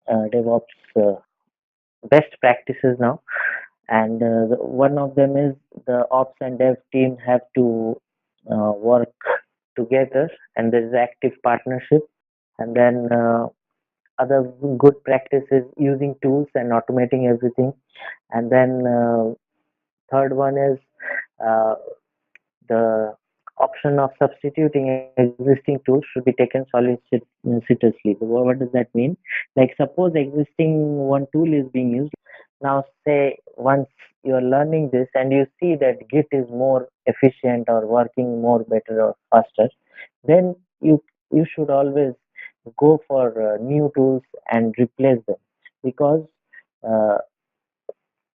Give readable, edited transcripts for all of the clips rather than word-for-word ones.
DevOps best practices now, and one of them is the ops and dev team have to work together, and there is active partnership. And then other good practices using tools and automating everything. And then third one is uh, the option of substituting existing tools should be taken solicitously. What does that mean? Like suppose existing one tool is being used. Now say once you are learning this and you see that Git is more efficient or working more better or faster, then you should always go for new tools and replace them, because uh,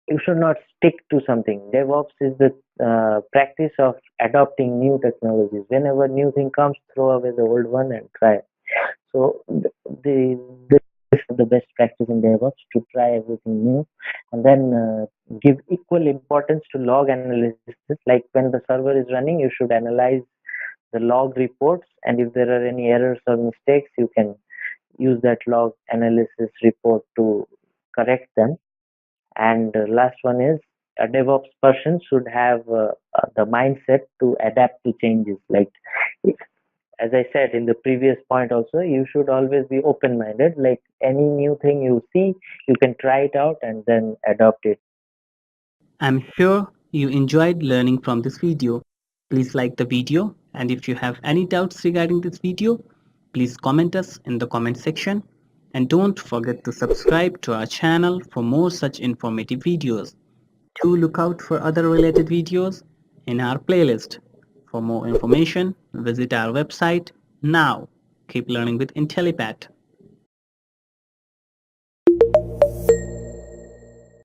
you should not stick to something. DevOps is the practice of adopting new technologies. Whenever new thing comes, throw away the old one and try. So this is the best practice in DevOps, to try everything new, and then give equal importance to log analysis. Like when the server is running, you should analyze the log reports, and if there are any errors or mistakes, you can use that log analysis report to correct them. And last one is a DevOps person should have the mindset to adapt to changes. Like as I said in the previous point also, you should always be open minded. Like any new thing you see, you can try it out and then adopt it. I'm sure you enjoyed learning from this video. Please like the video, and if you have any doubts regarding this video, please comment us in the comment section, and don't forget to subscribe to our channel for more such informative videos. Do look out for other related videos in our playlist. For more information, visit our website now. Keep learning with Intellipaat.